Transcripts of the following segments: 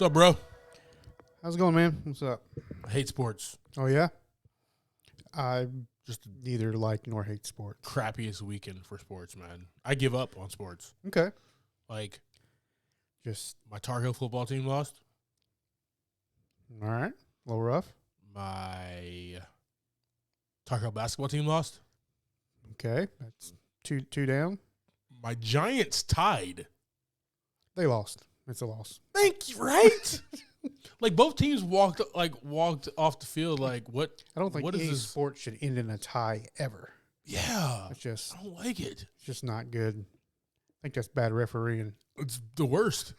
What's up, bro? How's it going, man? What's up? I hate sports. Oh, yeah? I Just neither like nor hate sports. crappiest weekend for sports, man. I give up on sports. Okay. Like, Just, my Tar Heel football team lost. all right. A little rough. My Tar Heel basketball team lost. Okay. That's two down. My Giants tied. They lost. It's a loss. Thank you, right? Like, both teams walked off the field like, what? I don't think What is any this? sport should end in a tie ever. Yeah. It's just I don't like it. it's just not good. I think that's bad refereeing. It's the worst.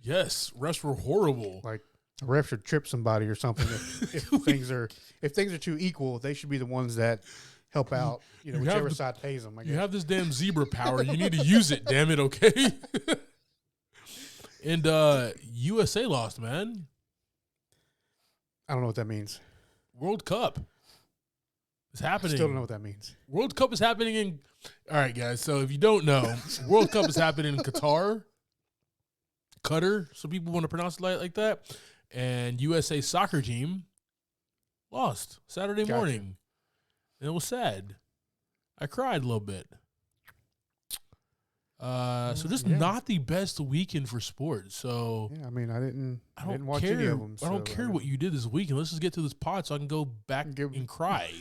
Yes. Refs were horrible. Like a ref should trip somebody or something. If things are too equal, they should be the ones that help out. You know, whichever side pays them. You have this damn zebra power. You need to use it, damn it, okay? And USA lost, man. I don't know what that means. World Cup is happening. Still don't know what that means. World Cup is happening in – all right, guys. So if you don't know, World Cup is happening in Qatar. Some people want to pronounce it like that. And USA soccer team lost Saturday morning. And it was sad. I cried a little bit. So just not the best weekend for sports. So yeah, I mean, I didn't watch care. any of them. I don't care what you did this weekend. Let's just get to this pod so I can go back and cry.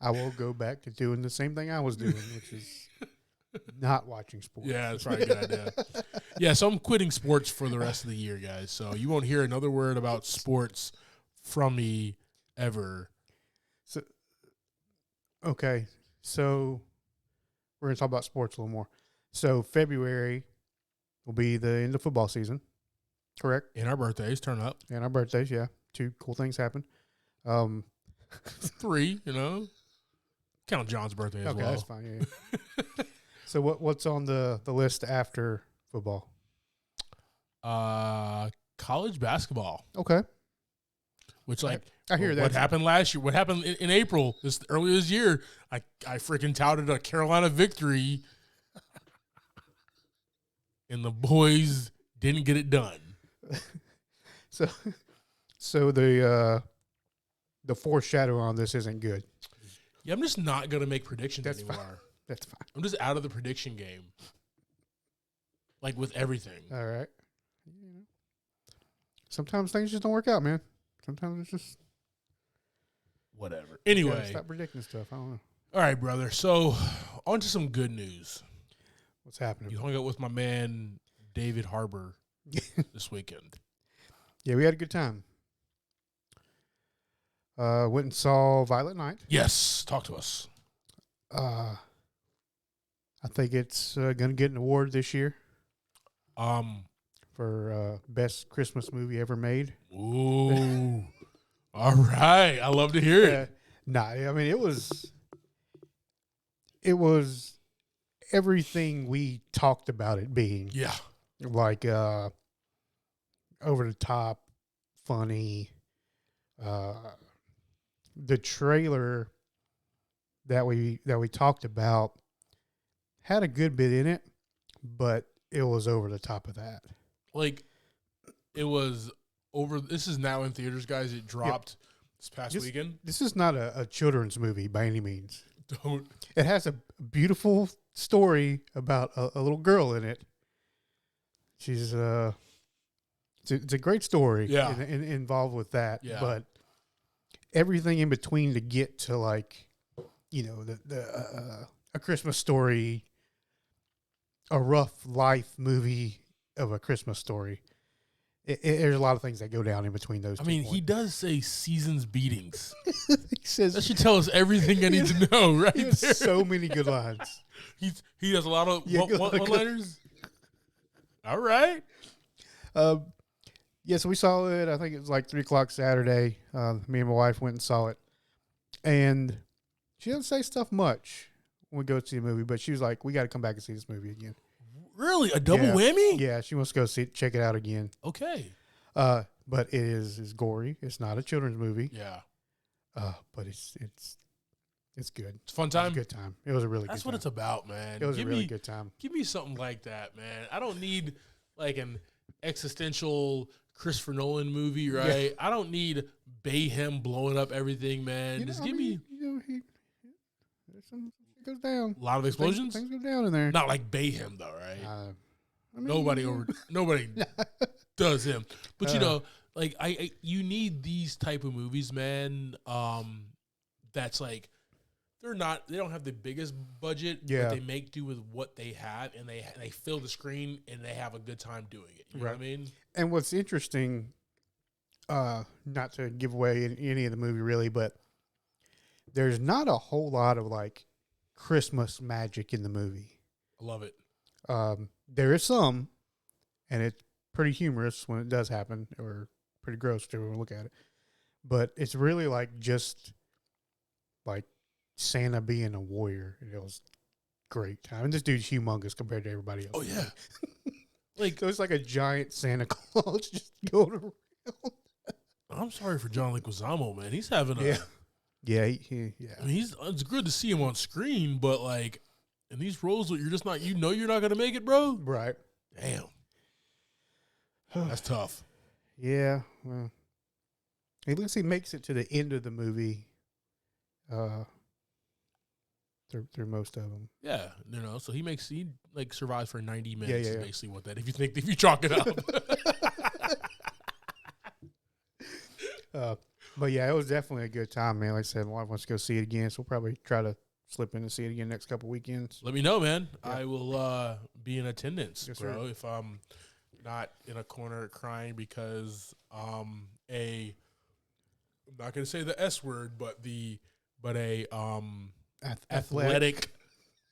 I will go back to doing the same thing I was doing, which is not watching sports. Yeah, that's probably a good idea. Yeah, so I'm quitting sports for the rest of the year, guys. So you won't hear another word about sports from me ever. So, okay, so we're going to talk about sports a little more. So February will be the end of football season, correct? And our birthdays turn up. And our birthdays, yeah. 2 cool things happen. 3, Count John's birthday as well. Okay, that's fine. Yeah. So what's on the list after football? College basketball. Okay. Which, I hear that. What happened last year? What happened in April, earlier this year? I freaking touted a Carolina victory, and the boys didn't get it done. So the foreshadow on this isn't good. Yeah, I'm just not gonna make predictions anymore. Fine. That's fine. I'm just out of the prediction game. Like with everything. All right. Sometimes things just don't work out, man. Sometimes it's just whatever. Anyway, stop predicting stuff. I don't know. All right, brother. So on to some good news. What's happening? You hung out with my man David Harbour this weekend. Yeah, we had a good time. Went and saw Violet Night. Yes, talk to us. I think it's going to get an award this year. For best Christmas movie ever made. Ooh. All right. I love to hear it. I mean, it was everything we talked about it being. Yeah. Like over the top, funny. The trailer that we talked about had a good bit in it, but it was over the top of that. Like, it was over. This is now in theaters, guys. It dropped this past weekend. This is not a children's movie by any means. Don't. It has a beautiful story about a little girl in it. She's it's a great story. Involved with that. Yeah. But everything in between to get to like, a Christmas Story, a rough life movie of a Christmas Story. There's a lot of things that go down in between those. He does say seasons beatings. He says that should tell us everything I need to know, right? He has so many good lines. He has a lot of one-liners. All right. So we saw it. I think it was like 3:00 Saturday. Me and my wife went and saw it, and she doesn't say stuff much when we go see the movie, but she was like, "We got to come back and see this movie again." Really? A double whammy? Yeah, she wants to go check it out again. Okay. But it is gory. It's not a children's movie. Yeah. But it's It's good. It's a fun time. It was a good time. It was a really good time. That's what it's about, man. It was a really good time. Give me something like that, man. I don't need like an existential Christopher Nolan movie, right? I don't need Bayhem blowing up everything, man. Just give me. There's some shit goes down. A lot of explosions. Things go down in there. Not like Bayhem though, right? I mean, nobody does him. But you know, like you need these type of movies, man. That's like they don't have the biggest budget, but they make do with what they have, and they fill the screen and they have a good time doing it. You know what I mean? And what's interesting, not to give away any of the movie really, but there's not a whole lot of like Christmas magic in the movie. I love it. There is some, and it's pretty humorous when it does happen, or pretty gross to look at it. But it's really like just like Santa being a warrior. It was great time. And this dude's humongous compared to everybody else. Oh yeah. Like, it was like a giant Santa Claus just going around. I'm sorry for John Leguizamo, man. He's having a yeah. I mean, it's good to see him on screen, but like in these roles, you're just not. You know, you're not gonna make it, bro. Right. Damn. That's tough. Yeah. Well, at least he makes it to the end of the movie. Through most of them. Yeah, you know, so he survives for 90 minutes. Yeah. Is basically what that. If you chalk it up. But yeah, it was definitely a good time, man. Like I said, a lot wants to go see it again, so we'll probably try to slip in and see it again next couple weekends. Let me know, man. Yeah. I will be in attendance, Yes, bro. sir. If I'm not in a corner crying because I'm not gonna say the S word, but a athletic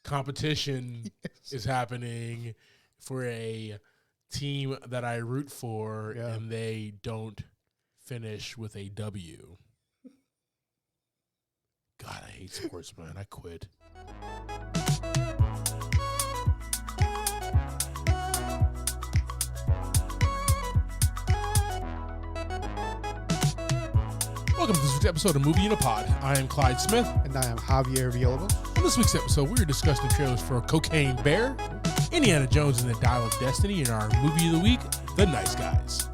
competition is happening for a team that I root for, and they don't finish with a W. God, I hate sports, man. I quit. Welcome to this week's episode of Movie in a Pod. I am Clyde Smith. And I am Javier Villalobos. On this week's episode, we are discussing the trailers for Cocaine Bear, Indiana Jones and the Dial of Destiny, and our movie of the week, The Nice Guys.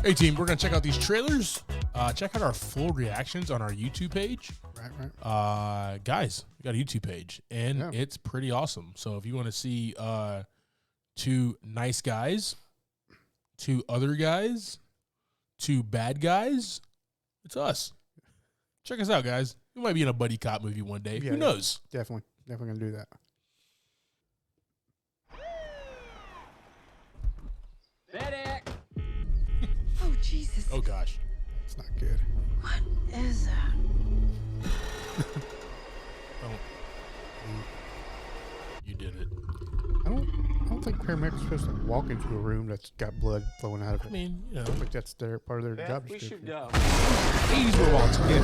Hey team, we're going to check out these trailers. Check out our full reactions on our YouTube page. Right. Guys, we got a YouTube page, and it's pretty awesome. So if you want to see two nice guys, two other guys, two bad guys, it's us. Check us out, guys. We might be in a buddy cop movie one day. Who knows? Definitely going to do that. Oh, Jesus. Oh, gosh. It's not good. What is that? You did it. I don't think paramedics are supposed to walk into a room that's got blood flowing out of it. I mean, you know. I don't think that's part of their job description. We should go. 80s were walking.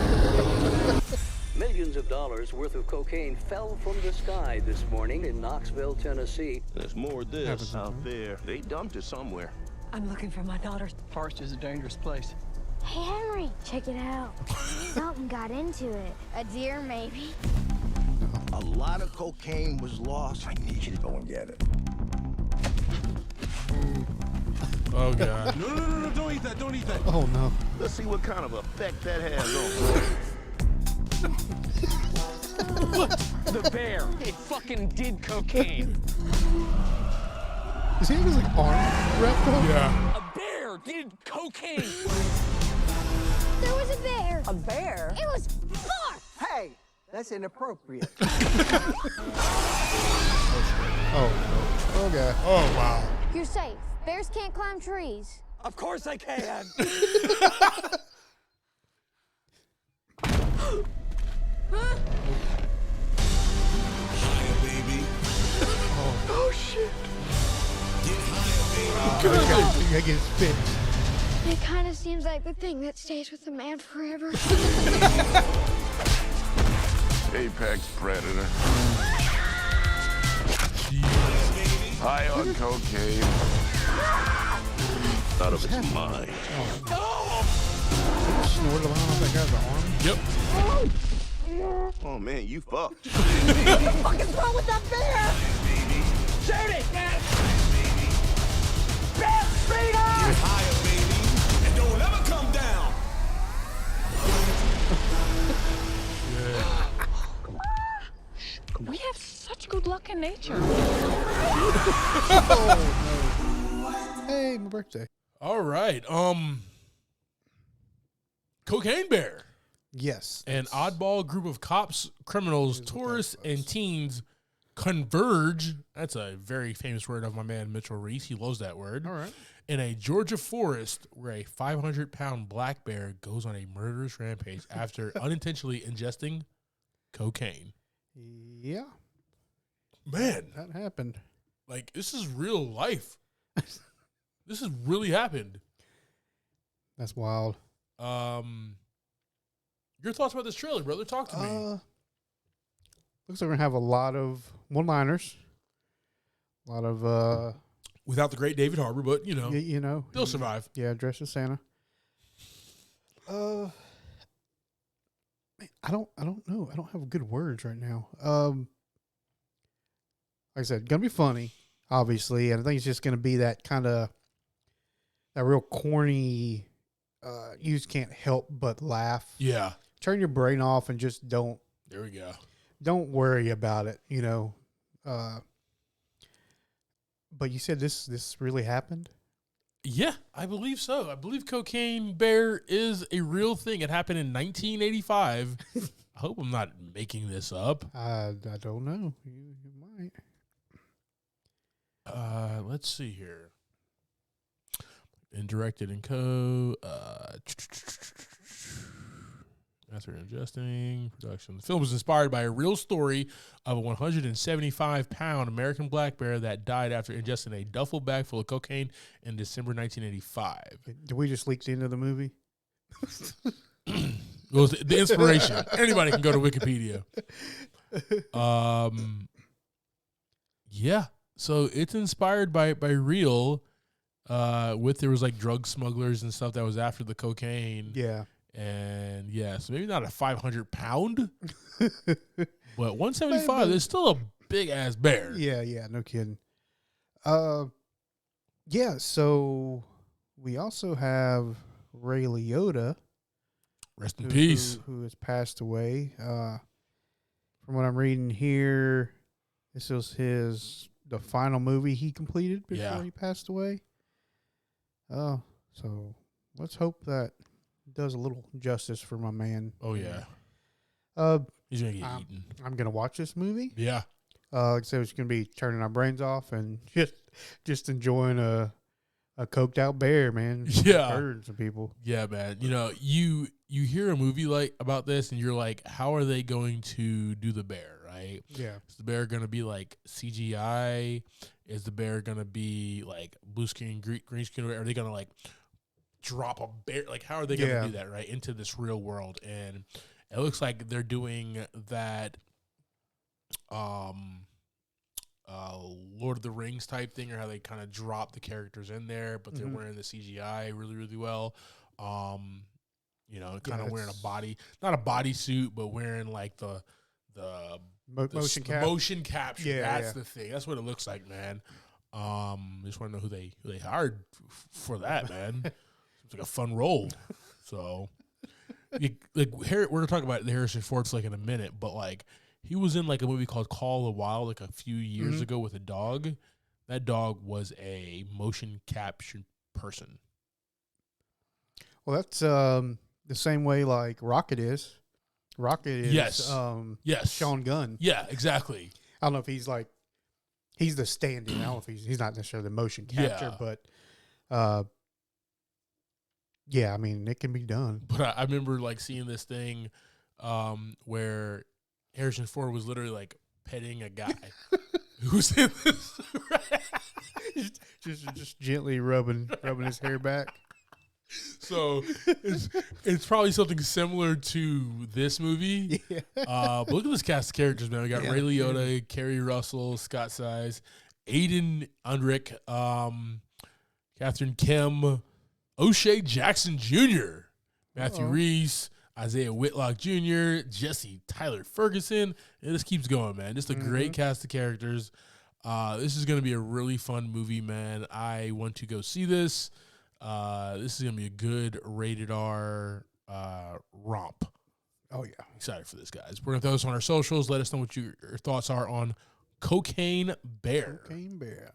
Millions of dollars worth of cocaine fell from the sky this morning in Knoxville, Tennessee. There's more of this out there. They dumped it somewhere. I'm looking for my daughter. Forest is a dangerous place. Hey, Henry, check it out. Something got into it. A deer, maybe. A lot of cocaine was lost. I need you to go and get it. Oh, God. No, don't eat that, don't eat that. Oh, no. Let's see what kind of effect that has on The bear, it fucking did cocaine. Does he have his like arm wrapped up? Yeah. A bear did cocaine. There was a bear. A bear? It was far. Hey, that's inappropriate. Oh, no. Oh, God. Oh, wow. You're safe. Bears can't climb trees. Of course I can. Oh, shit. You gotta get his fixed. It kind of seems like the thing that stays with a man forever. Apex predator. High on cocaine. Out of its mind. Snorted around on that guy's arm. Yep. Oh man, you fucked. What the fuck is wrong with that bear? Shoot it! Bear, speed up! Get higher, baby, and don't ever come down. We have such good luck in nature. Oh, no. Hey, my birthday. All right. Cocaine Bear. Yes. An oddball group of cops, criminals, tourists, and teens converge. That's a very famous word of my man Mitchell Reese. He loves that word. All right. In a Georgia forest where a 500-pound black bear goes on a murderous rampage after unintentionally ingesting cocaine. Yeah. Man. That happened. Like, this is real life. This has really happened. That's wild. Your thoughts about this trailer, brother? Talk to me. Looks like we're going to have a lot of one-liners. A lot of... Without the great David Harbour, but, you know. you know. He'll survive. Yeah, dressed as Santa. Man, I don't know. I don't have good words right now. Like I said, gonna be funny, obviously, and I think it's just gonna be that kind of that real corny. You just can't help but laugh. Yeah. Turn your brain off and just don't. There we go. Don't worry about it. You know. But you said this really happened? Yeah, I believe so. I believe Cocaine Bear is a real thing. It happened in 1985. I hope I'm not making this up. I don't know. You might. Let's see here. And directed and co. After ingesting production. The film was inspired by a real story of a 175-pound American black bear that died after ingesting a duffel bag full of cocaine in December 1985. Did we just leak into the movie? It was the inspiration. Anybody can go to Wikipedia. Yeah. So it's inspired by real. There was like drug smugglers and stuff that was after the cocaine. Yeah. And yeah, so maybe not a 500 pound, but 175 is still a big ass bear. Yeah, no kidding. Yeah, so we also have Ray Liotta. Rest in peace. Who has passed away. From what I'm reading here, this was the final movie he completed before he passed away. So let's hope that does a little justice for my man. Oh yeah. He's gonna get eaten. I'm gonna watch this movie. Yeah. Like I said, it's gonna be turning our brains off and just enjoying a coked out bear, man. Yeah. Murdering some people. Yeah, man. You know, you hear a movie like about this and you're like, how are they going to do the bear, right? Yeah. Is the bear gonna be like CGI? Is the bear gonna be like blue screen, green screen? Are they gonna like drop a bear? Like, how are they going to do that, right, into this real world? And it looks like they're doing that Lord of the Rings type thing, or how they kind of drop the characters in there, but they're wearing the CGI really, really well. You know, kind of wearing not a bodysuit, but wearing like the motion capture. Yeah, That's the thing. That's what it looks like, man. Just want to know who they hired for that, man. It's like a fun role. So, we're gonna talk about the Harrison Ford flick in a minute, but like he was in like a movie called Call of the Wild like a few years ago with a dog. That dog was a motion capture person. Well, that's the same way like Rocket is. Rocket is yes. Sean Gunn. Yeah, exactly. I don't know if he's the stand-in. I don't know if he's not necessarily the motion capture, but yeah, I mean, it can be done. But I remember like seeing this thing where Harrison Ford was literally like petting a guy who's in this. just gently rubbing his hair back. So it's probably something similar to this movie. Yeah. But look at this cast of characters, man. We got Ray Liotta, Kerry Russell, Scott Size, Aiden Unrick, Catherine Kim, O'Shea Jackson Jr., Matthew Reese, Isaiah Whitlock Jr., Jesse Tyler Ferguson. And this keeps going, man. Just a great cast of characters. This is going to be a really fun movie, man. I want to go see this. This is going to be a good rated R romp. Oh, yeah. Excited for this, guys. We're going to throw this on our socials. Let us know what your thoughts are on Cocaine Bear. Cocaine Bear.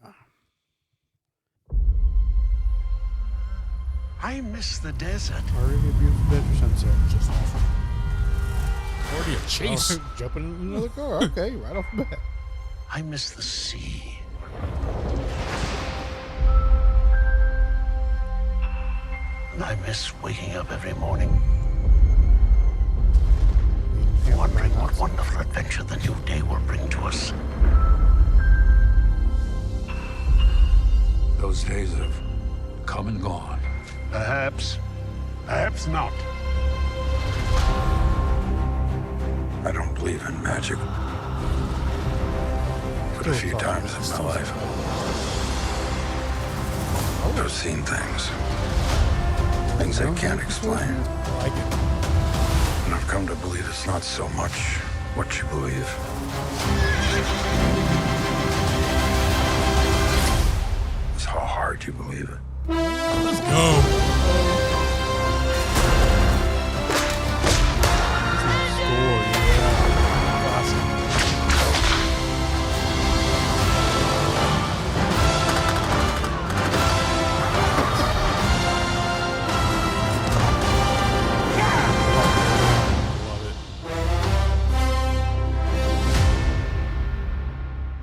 I miss the desert. Already a beautiful desert sunset. Just awful. Already a chase. Oh, jumping in another car. Okay, right off the bat. I miss the sea. And I miss waking up every morning, wondering what wonderful adventure the new day will bring to us. Those days have come and gone. Perhaps. Perhaps not. I don't believe in magic. But a few times in my life, I've seen things. Things I can't explain. I like it. And I've come to believe it's not so much what you believe. It's how hard you believe it. Let's go.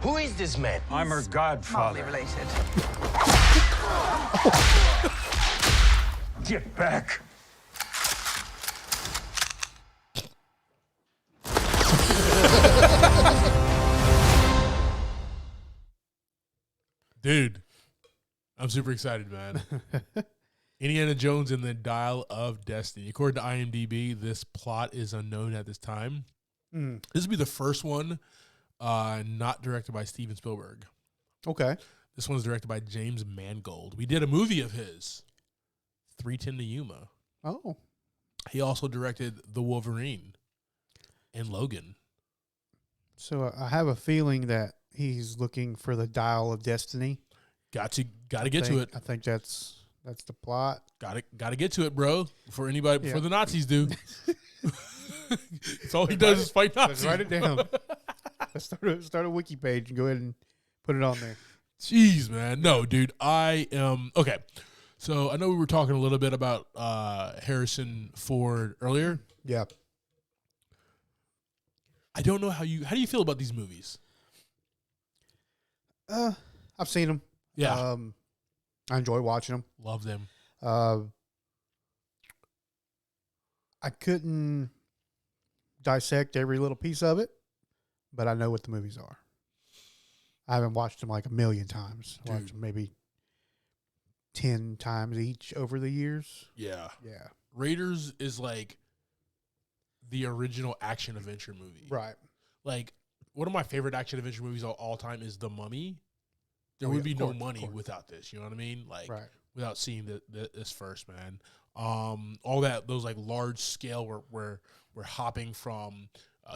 Who is this man? I'm her godfather. related. Get back. Dude, I'm super excited, man. Indiana Jones and the Dial of Destiny. According to IMDb, this plot is unknown at this time. This will be the first one not directed by Steven Spielberg. Okay. This one's directed by James Mangold. We did a movie of his, 3:10 to Yuma. Oh. He also directed The Wolverine and Logan. So I have a feeling that he's looking for the Dial of Destiny. Got to get to it. I think that's the plot. Got to get to it, bro. Before the Nazis do. That's all he does is fight Nazis. Let's write it down. Let's start a wiki page and go ahead and put it on there. Jeez, man. No, dude. I am okay. So I know we were talking a little bit about Harrison Ford earlier. Yeah. I don't know how do you feel about these movies? I've seen them. Yeah. I enjoy watching them. Love them. I couldn't dissect every little piece of it, but I know what the movies are. I haven't watched them like a million times. I watched them maybe 10 times each over the years. Yeah. Yeah. Raiders is like the original action adventure movie. Right. Like one of my favorite action adventure movies of all time is The Mummy. There would be no money without this. You know what I mean? Like without seeing this first, man. All those like large scale where we're hopping from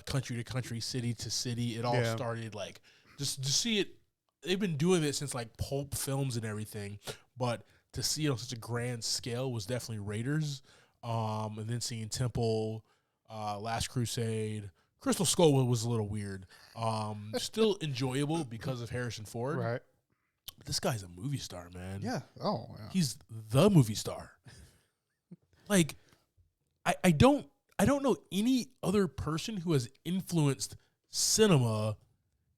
country to country, city to city. It all started like just to see it. They've been doing it since like pulp films and everything, but to see it on such a grand scale was definitely Raiders. And then seeing Temple, Last Crusade, Crystal Skull was a little weird. Still enjoyable because of Harrison Ford. Right. But this guy's a movie star, man. Yeah. Oh, yeah. He's the movie star. Like, I don't know any other person who has influenced cinema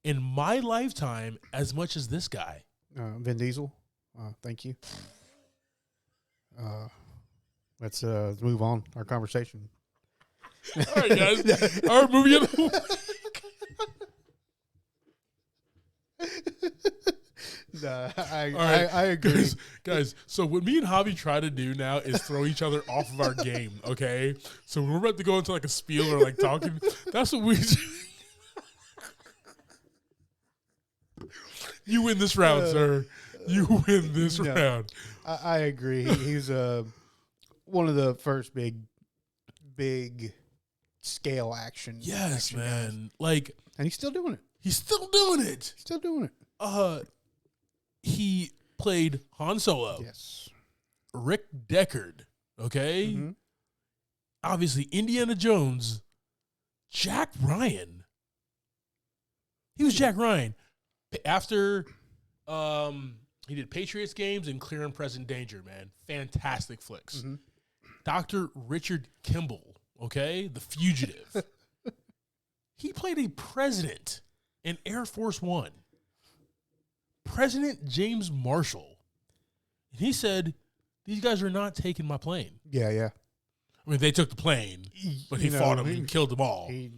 in my lifetime as much as this guy. Vin Diesel. Thank you. Let's move on our conversation. All right, guys. Our movie of the week. I agree. Guys, so what me and Javi try to do now is throw each other off of our game, okay? So when we're about to go into like a spiel or like talking, that's what we do. You win this round, sir. You win this round. I agree. He's one of the first big scale action. Yes, action man. guys. Like, and he's still doing it. He's still doing it. Still doing it. He played Han Solo. Yes. Rick Deckard. Okay. Mm-hmm. Obviously, Indiana Jones. Jack Ryan. He was Jack Ryan. After he did Patriots games and Clear and Present Danger, man. Fantastic flicks. Mm-hmm. Dr. Richard Kimball, okay? The Fugitive. He played a president in Air Force One. President James Marshall. And he said, these guys are not taking my plane. Yeah, yeah. I mean, they took the plane, but he fought them and killed them all. He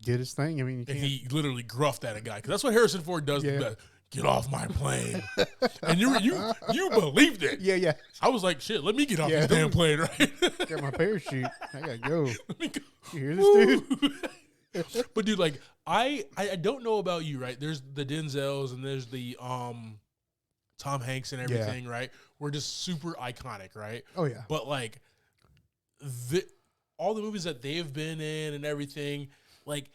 did his thing. I mean, and he literally gruffed at a guy because that's what Harrison Ford does the best. Get off my plane. And you believed it. Yeah, yeah. I was like, shit, let me get off this damn plane, right? Got my parachute. I gotta go. Let me go. You hear this, dude? But dude, like, I don't know about you, right? There's the Denzels and there's the Tom Hanks and everything, right? We're just super iconic, right? Oh yeah. But like all the movies that they've been in and everything, like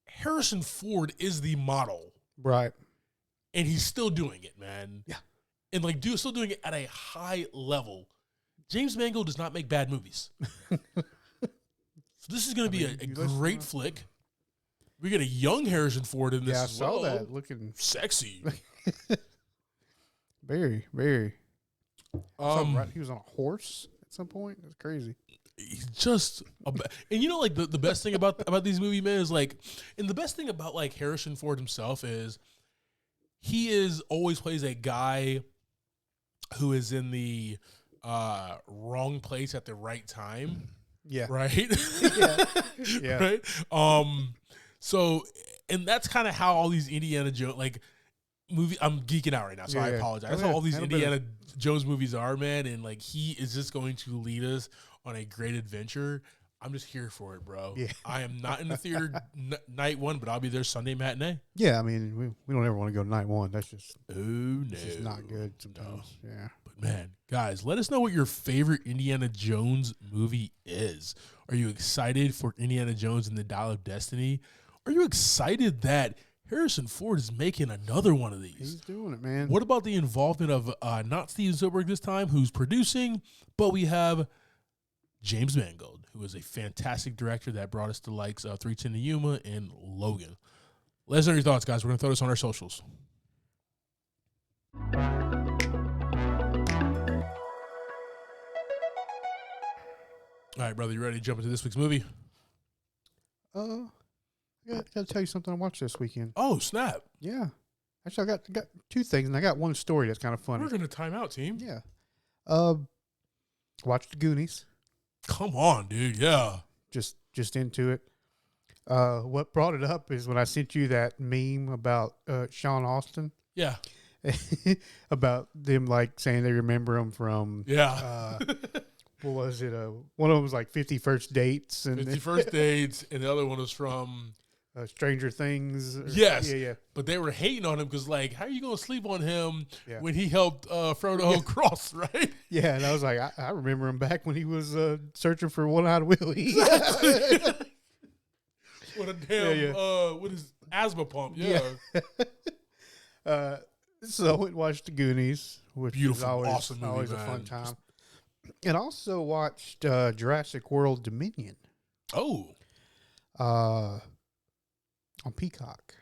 Harrison Ford is the model. Right. And he's still doing it, man. Yeah. And like still doing it at a high level. James Mangold does not make bad movies. So this is going to be a great flick. We get a young Harrison Ford in this as well. I saw that. Looking sexy. Very, very. He was on a horse at some point. That's crazy. He's just and you know, like the best thing about these movie men is like, and the best thing about like Harrison Ford himself is he is always plays a guy who is in the wrong place at the right time. Yeah. Right. Yeah. Right. So, and that's kind of how all these Indiana Jones I'm geeking out right now, so I apologize. That's how all these Indiana Jones movies are, man. And like, he is just going to lead us on a great adventure. I'm just here for it, bro. Yeah. I am not in the theater night one, but I'll be there Sunday matinee. Yeah, I mean, we don't ever want to go night one. That's just just not good sometimes. No. Yeah. But man, guys, let us know what your favorite Indiana Jones movie is. Are you excited for Indiana Jones and the Dial of Destiny? Are you excited that Harrison Ford is making another one of these? He's doing it, man. What about the involvement of not Steven Spielberg this time, who's producing, but we have James Mangold, who is a fantastic director that brought us to likes of 3:10 to Yuma and Logan. Let us know your thoughts, guys. We're going to throw this on our socials. All right, brother, you ready to jump into this week's movie? Yeah, I got to tell you something I watched this weekend. Oh, snap. Yeah. Actually, I got two things, and I got one story that's kind of funny. We're going to time out, team. Yeah. Watched The Goonies. Come on, dude. Yeah. Just into it. What brought it up is when I sent you that meme about Sean Austin. Yeah. About them like saying they remember him from what was it? One of them was like 50 First Dates and 50 First Dates, and the other one was from Stranger Things. Yes. Yeah. But they were hating on him because, like, how are you going to sleep on him when he helped Frodo cross, right? Yeah, and I was like, I remember him back when he was searching for One-Eyed Willie. What a damn, with his asthma pump, yeah. So I went and watched The Goonies, which beautiful, is always, awesome movie, always man. a fun time. And also watched Jurassic World Dominion. Oh. On Peacock.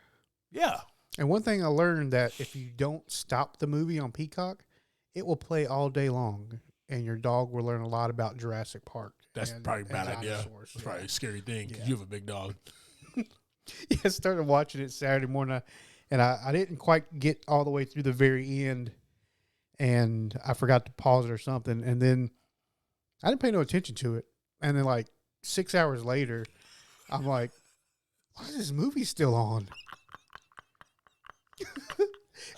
Yeah. And one thing I learned that if you don't stop the movie on Peacock, it will play all day long, and your dog will learn a lot about Jurassic Park. That's probably a bad idea. That's probably a scary thing because you have a big dog. Yeah, I started watching it Saturday morning, and I didn't quite get all the way through the very end, and I forgot to pause it or something, and then I didn't pay no attention to it. And then like 6 hours later, I'm like, why is this movie still on?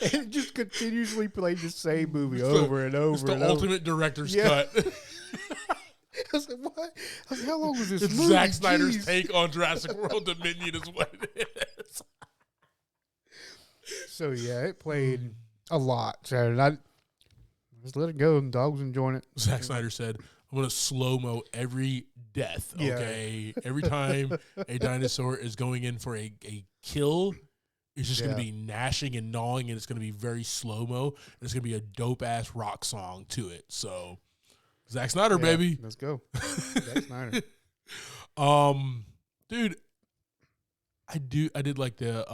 And it just continuously played the same movie over and over. It's the and ultimate director's cut. I was like, what? I was like, how long was this It's movie? Zack Snyder's Jeez. take on Jurassic World Dominion is what it is. So, yeah, it played a lot. So, I just let it go, and the dog was enjoying it. Zack Snyder said, I'm going to slow-mo every death, okay? Every time a dinosaur is going in for a kill, it's just going to be gnashing and gnawing, and it's going to be very slow-mo, and it's going to be a dope-ass rock song to it. So, Zack Snyder, baby. Let's go. Zack Snyder. Dude, I did like the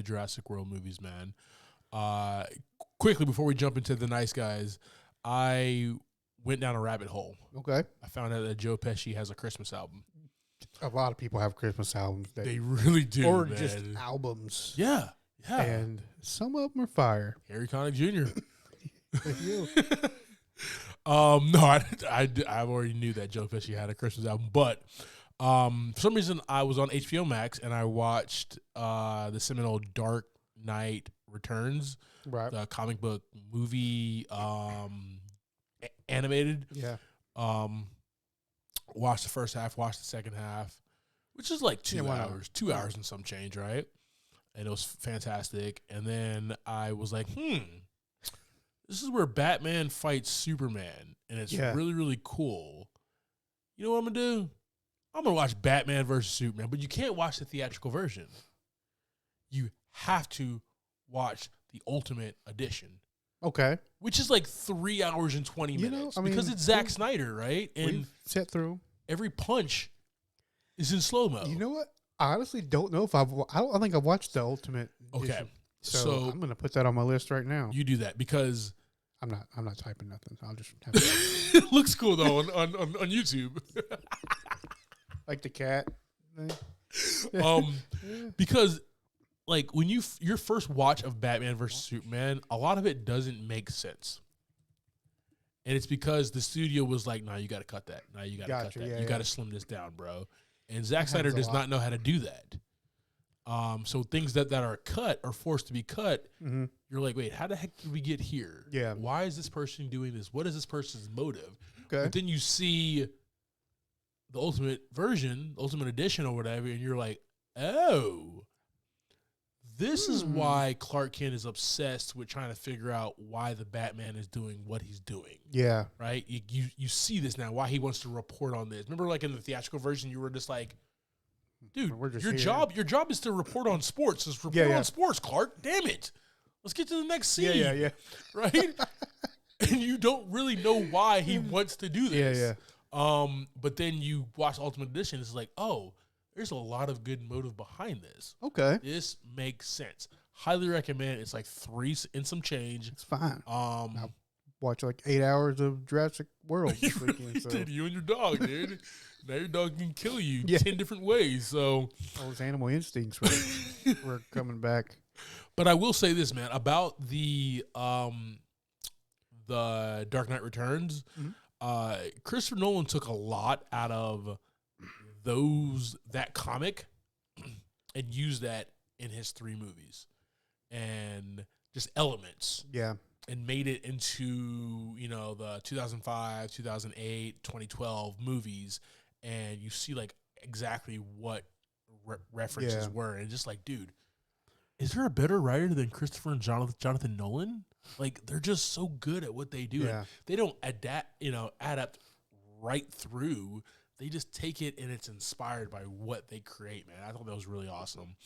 Jurassic World movies, man. Quickly before we jump into the nice guys, I went down a rabbit hole. Okay. I found out that Joe Pesci has a Christmas album. A lot of people have Christmas albums. They really do, or man. just albums. Yeah. And some of them are fire. Harry Connick Jr. You. No, I already knew that Joe Pesci had a Christmas album, but for some reason I was on HBO Max and I watched the seminal Dark Knight Returns, Right. the comic book movie, animated. Yeah. Watched the first half, watched the second half, which is like 2 hours, 2 hours and some change, right? And it was fantastic. And then I was like, this is where Batman fights Superman, and it's really, really cool. You know what I'm going to do? I'm going to watch Batman versus Superman, but you can't watch the theatrical version. You have to watch the Ultimate Edition. Okay. Which is like 3 hours and 20 minutes. Because it's Zack Snyder, right? And we've sat through. Every punch is in slow-mo. You know what? I honestly don't know if I don't think I've watched the Ultimate Edition. Okay. So I'm going to put that on my list right now. You do that because I'm not typing nothing. I'll just have it looks cool though on YouTube. Like the cat thing. Because like when your first watch of Batman versus Superman, a lot of it doesn't make sense. And it's because the studio was like, "No, you got to cut that. No, you got to cut that. Yeah, you got to slim this down, bro." And Zack Snyder does not know how to do that. So things that are cut or forced to be cut, you're like, wait, how the heck did we get here? Yeah. Why is this person doing this? What is this person's motive? Okay. But then you see the Ultimate version, Ultimate Edition or whatever, and you're like, oh, this is why Clark Kent is obsessed with trying to figure out why the Batman is doing what he's doing. Yeah. Right? You see this now, why he wants to report on this. Remember, like in the theatrical version, you were just like, dude, your job is to report on sports. Just report on sports, Clark. Damn it. Let's get to the next scene. Yeah. Right? And you don't really know why he wants to do this. Yeah. But then you watch Ultimate Edition, it's like, oh, there's a lot of good motive behind this. Okay. This makes sense. Highly recommend. It's like 3 and some change. It's fine. I watch like 8 hours of Jurassic World this weekend. So. Did you and your dog, dude. Now your dog can kill you 10 different ways. So all those animal instincts were coming back. But I will say this, man, about the Dark Knight Returns. Christopher Nolan took a lot out of that comic and used that in his 3 movies and just elements. Yeah. And made it into, the 2005, 2008, 2012 movies. And you see like exactly what references were. And just like, dude, is there a better writer than Christopher and Jonathan Nolan? Like, they're just so good at what they do. Yeah. And they don't adapt right through. They just take it and it's inspired by what they create, man. I thought that was really awesome.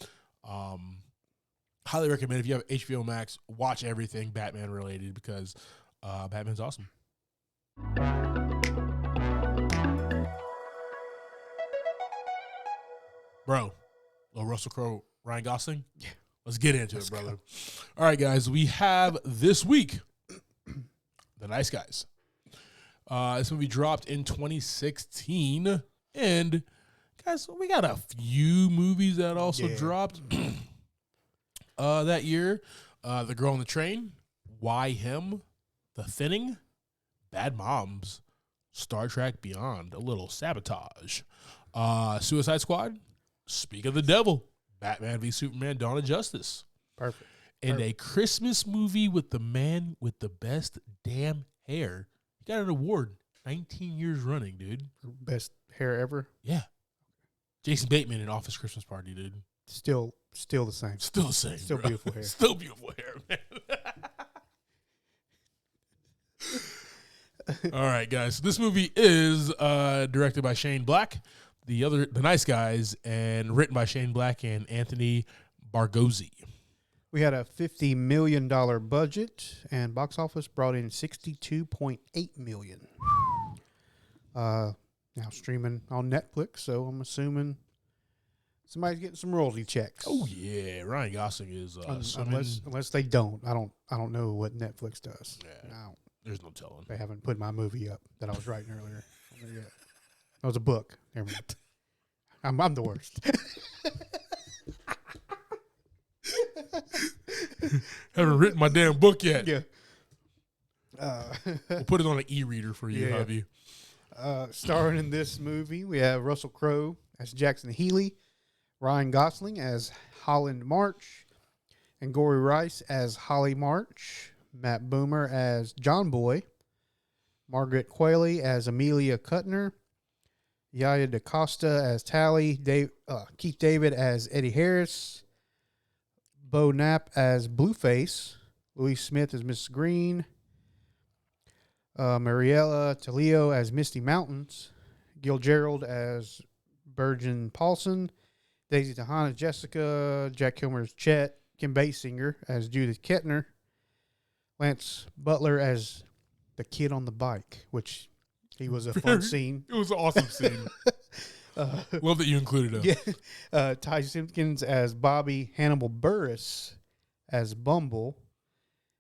Highly recommend if you have HBO Max, watch everything Batman related because Batman's awesome. Bro, little Russell Crowe, Ryan Gosling? Yeah. Let's get into it, brother. All right, guys, we have this week The Nice Guys. This movie dropped in 2016. And, guys, we got a few movies that also dropped that year. The Girl on the Train, Why Him, The Thinning, Bad Moms, Star Trek Beyond, a little Sabotage, Suicide Squad, Speak of the Devil, Batman v Superman: Dawn of Justice. Perfect. And a Christmas movie with the man with the best damn hair. He got an award 19 years running, dude. Best hair ever. Yeah. Jason Bateman in Office Christmas Party, dude. Still the same. Still the same. Still bro. beautiful hair. Still beautiful hair, man. All right, guys. So this movie is directed by Shane Black, the Nice Guys, and written by Shane Black and Anthony Bargozzi. We had a $50 million budget, and box office brought in $62.8 million. Now streaming on Netflix, so I'm assuming somebody's getting some royalty checks. Oh yeah, Ryan Gosling is unless they don't. I don't know what Netflix does. Yeah, No, there's no telling. they haven't put my movie up that I was writing earlier. That was a book. Never mind. I'm the worst. Haven't written my damn book yet. Yeah. We'll put it on an e-reader for you, Yeah. hubby. Starring in this movie, we have Russell Crowe as Jackson Healy, Ryan Gosling as Holland March, and Gory Rice as Holly March, Matt Boomer as John Boy, Margaret Qualley as Amelia Kuttner, Yaya DaCosta as Tally, Keith David as Eddie Harris, Bo Knapp as Blueface, Louise Smith as Miss Green, Mariella Talio as Misty Mountains, Gil Gerald as Virgin Paulson, Daisy Tahana as Jessica, Jack Kilmer as Chet, Kim Basinger as Judith Kettner, Lance Butler as the kid on the bike, which he was a fun scene. It was an awesome scene. Love that you included him. Yeah. Ty Simpkins as Bobby, Hannibal Burris as Bumble,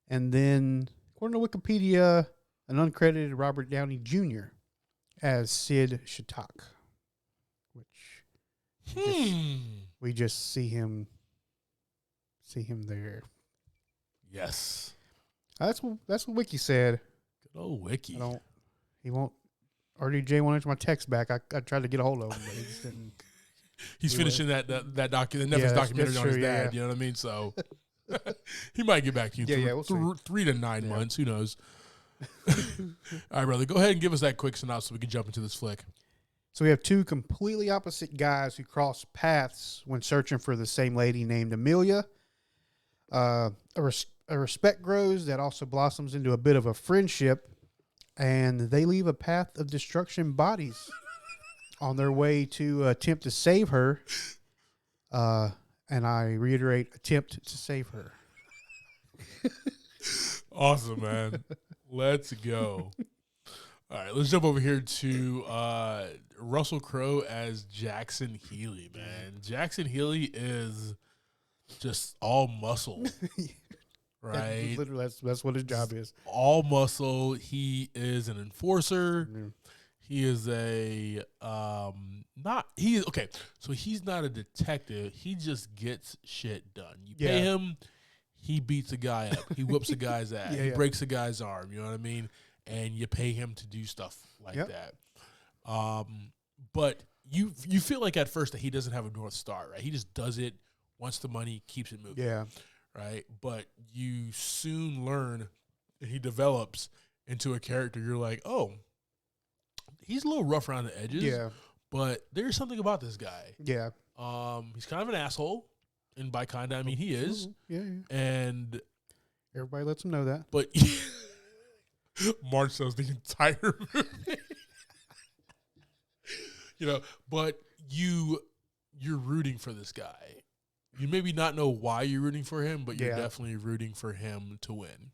and then, according to Wikipedia, an uncredited Robert Downey Jr. as Sid Shattuck, which we just see him there. Yes. That's what Wiki said. Good old Wiki. He won't. RDJ won't answer my text back. I tried to get a hold of him, but he just didn't. He's finishing that Netflix documentary on his dad. Yeah. You know what I mean? So he might get back to you. We'll 3 to 9 months. Who knows? All right, brother. Go ahead and give us that quick synopsis so we can jump into this flick. So we have two completely opposite guys who cross paths when searching for the same lady named Amelia. A respect grows that also blossoms into a bit of a friendship, and they leave a path of destruction bodies on their way to attempt to save her. And I reiterate, attempt to save her. Awesome, man. Let's go. All right, let's jump over here to Russell Crowe as Jackson Healy, man. Jackson Healy is just all muscle, right? Literally, that's what his job is. All muscle. He is an enforcer. Mm. He is a so he's not a detective. He just gets shit done. You pay him, he beats a guy up. He whoops a guy's ass. He breaks a guy's arm. You know what I mean? And you pay him to do stuff like that. But you feel like at first that he doesn't have a North Star, right? He just does it, wants the money, keeps it moving. Yeah. Right? But you soon learn that he develops into a character. You're like, oh, he's a little rough around the edges. Yeah. But there's something about this guy. Yeah. He's kind of an asshole. And by kind of, I mean he is. Yeah. And everybody lets him know that. But March sells the entire movie. But you're rooting for this guy. You maybe not know why you're rooting for him, but you're definitely rooting for him to win.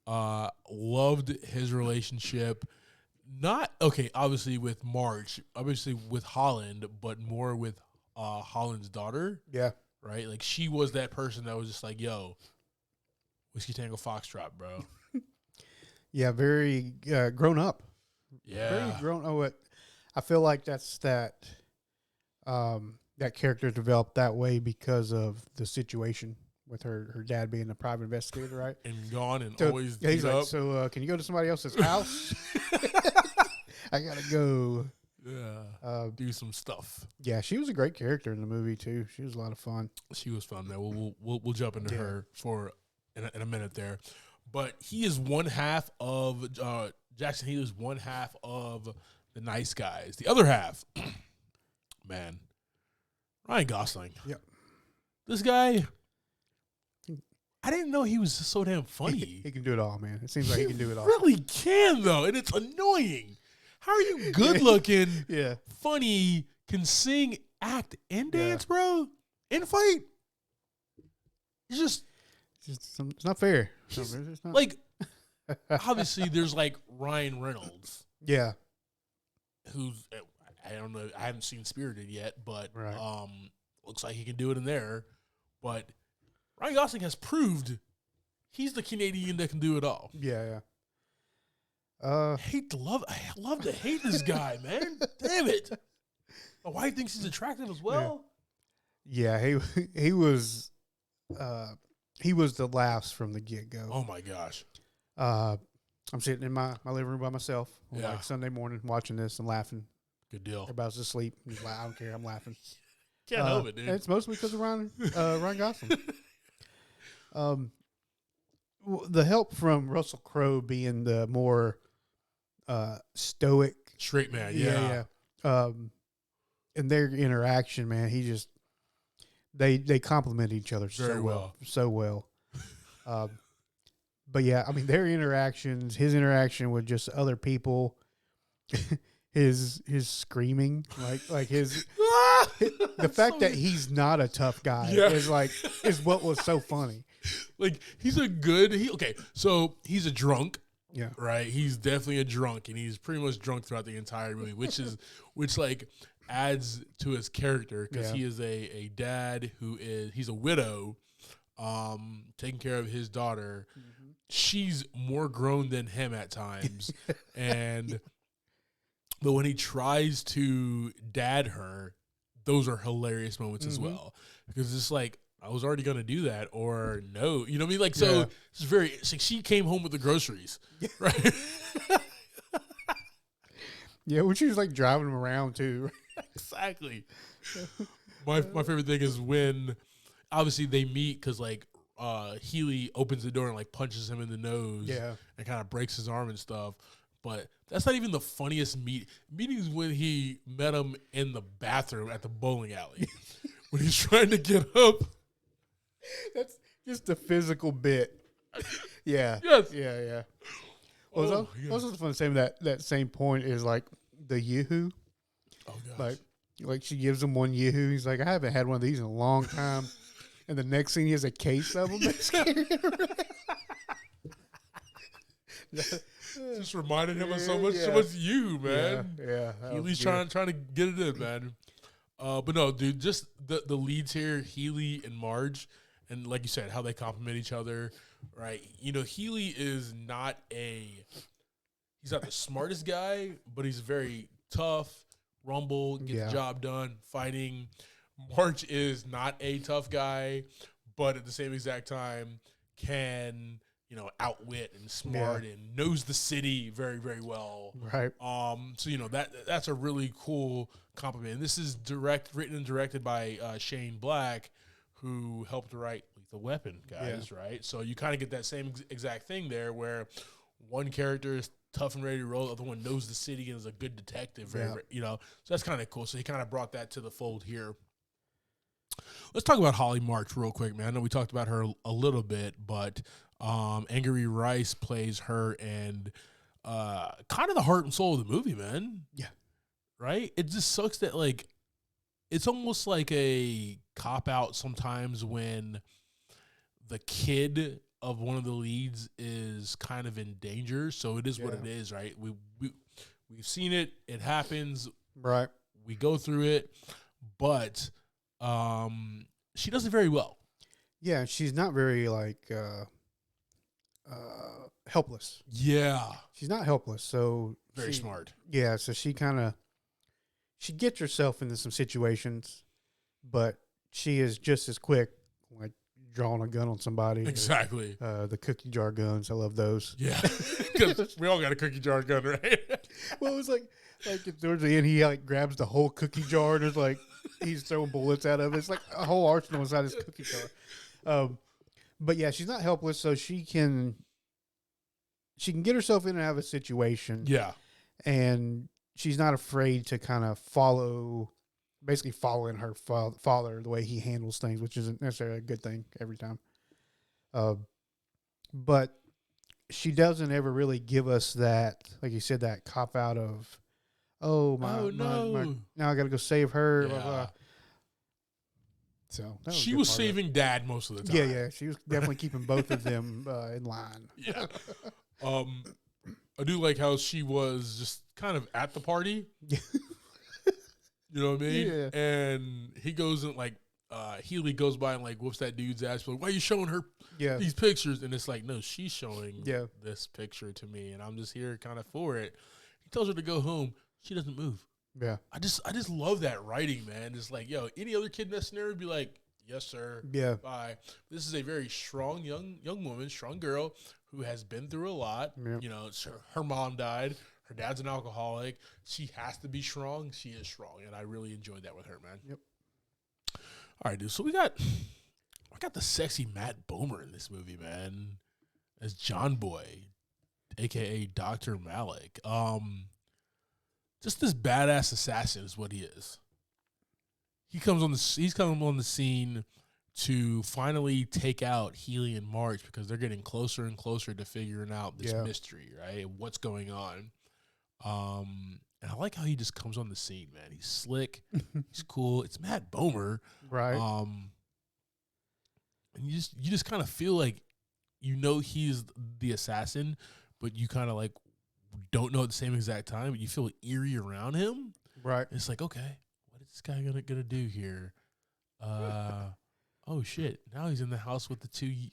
Loved his relationship. Obviously with March, obviously with Holland, but more with Holland's daughter. Yeah. Right? Like she was that person that was just like, yo, Whiskey Tango Foxtrot, bro. Yeah, very grown up. Yeah. Very grown. I feel like that's that character developed that way because of the situation with her dad being a private investigator, right? And gone and So, always he's beat like, up. so can you go to somebody else's house? I gotta go. Yeah, do some stuff. Yeah, she was a great character in the movie too. She was a lot of fun. She was fun, man. We'll jump into her for in a minute there, but he is one half of Jackson. He is one half of the nice guys. The other half, man, Ryan Gosling. Yep. This guy, I didn't know he was so damn funny. He can do it all, man. It seems like he can do it all. Really can though, and it's annoying. How are you good looking, funny, can sing, act, and dance, bro, and fight? It's it's not fair. It's not. Like, obviously, there's like Ryan Reynolds. Yeah. Who's, I don't know, I haven't seen Spirited yet, but looks like he can do it in there. But Ryan Gosling has proved he's the Canadian that can do it all. Yeah. I love to hate this guy, man. Damn it. My wife thinks he's attractive as well. Yeah, he was the laughs from the get-go. Oh my gosh. I'm sitting in my living room by myself on like Sunday morning watching this and laughing. Good deal. Everybody's asleep. I'm just like, I don't care. I'm laughing. Can't help it, dude. It's mostly because of Ryan Gosling. The help from Russell Crowe being the more stoic straight man, and their interaction, man, they complement each other so well. But yeah, I mean, their interactions, his interaction with just other people, his screaming, like his the fact that he's not a tough guy is what was so funny. Like he's a drunk. Yeah. Right. He's definitely a drunk, and he's pretty much drunk throughout the entire movie, which like adds to his character because he is a dad he's a widow, taking care of his daughter. Mm-hmm. She's more grown than him at times, but when he tries to dad her, those are hilarious moments as well because it's like, I was already going to do that, or no. You know what I mean? Like, so it's like she came home with the groceries, right? Yeah, when she was like driving him around too. Exactly. My favorite thing is when obviously they meet because like Healy opens the door and like punches him in the nose, and kind of breaks his arm and stuff. But that's not even the funniest meetings when he met him in the bathroom at the bowling alley when he's trying to get up. That's just a physical bit. Yeah. Yes. Yeah. Well, also the fun same that same point is like the yoo-hoo. Oh gosh. Like she gives him one yoo-hoo. He's like, I haven't had one of these in a long time. And the next thing he has a case of them. Just reminded him of so much you, man. Yeah. Healy's trying to get it in, man. But no, dude, just the leads here, Healy and Marge, and like you said, how they complement each other, right? You know, Healy is he's not the smartest guy, but he's very tough, rumble, get the job done, fighting. Marge is not a tough guy, but at the same exact time can, outwit and smart and knows the city very, very well. Right. So, that's a really cool compliment. And this is written and directed by Shane Black, who helped write Lethal Weapon, guys, right? So you kind of get that same exact thing there where one character is tough and ready to roll, the other one knows the city and is a good detective, so that's kind of cool. So he kind of brought that to the fold here. Let's talk about Holly March real quick, man. I know we talked about her a little bit, but Angourie Rice plays her and kind of the heart and soul of the movie, man. Yeah. Right? It just sucks that, like, it's almost like a cop-out sometimes when the kid of one of the leads is kind of in danger. So it is what it is, right? We've seen it. It happens. Right. We go through it. But she does it very well. Yeah, she's not very, helpless. Yeah. She's not helpless, so... Very smart. Yeah, so she gets herself into some situations, but she is just as quick, like drawing a gun on somebody. Exactly. The cookie jar guns, I love those. Yeah, because we all got a cookie jar gun, right? Well, it was like towards the end, he like grabs the whole cookie jar and it's like he's throwing bullets out of it. It's like a whole arsenal inside his cookie jar. But yeah, she's not helpless, so she can get herself in and out of a situation. Yeah. And she's not afraid to kind of basically following her father, the way he handles things, which isn't necessarily a good thing every time. But she doesn't ever really give us that, like you said, that cop out of, my now I got to go save her. Yeah. Blah, blah. So she was saving dad most of the time. Yeah, she was definitely keeping both of them in line. Yeah. I do like how she was just kind of at the party. Yeah. You know what I mean? Yeah. And he goes and like Healy goes by and like whoops that dude's ass. Like, why are you showing her these pictures? And it's like, no, she's showing this picture to me, and I'm just here kind of for it. He tells her to go home. She doesn't move. Yeah. I just love that writing, man. It's like, yo, any other kid in that scenario would be like, yes, sir. Yeah. Bye. This is a very strong young woman, strong girl who has been through a lot. Yeah. You know, her mom died. Her dad's an alcoholic. She has to be strong. She is strong, and I really enjoyed that with her, man. Yep. All right, dude. So we got the sexy Matt Bomer in this movie, man, as John Boy, aka Dr. Malik. Just this badass assassin is what he is. He's coming on the scene to finally take out Healy and March because they're getting closer and closer to figuring out this mystery, right? What's going on. And I like how he just comes on the scene, man. He's slick. He's cool. It's Matt Bomer. Right. And you just kind of feel like he's the assassin, but you kind of like don't know at the same exact time, but you feel eerie around him. Right. And it's like, okay, what is this guy gonna do here? Oh shit! Now he's in the house with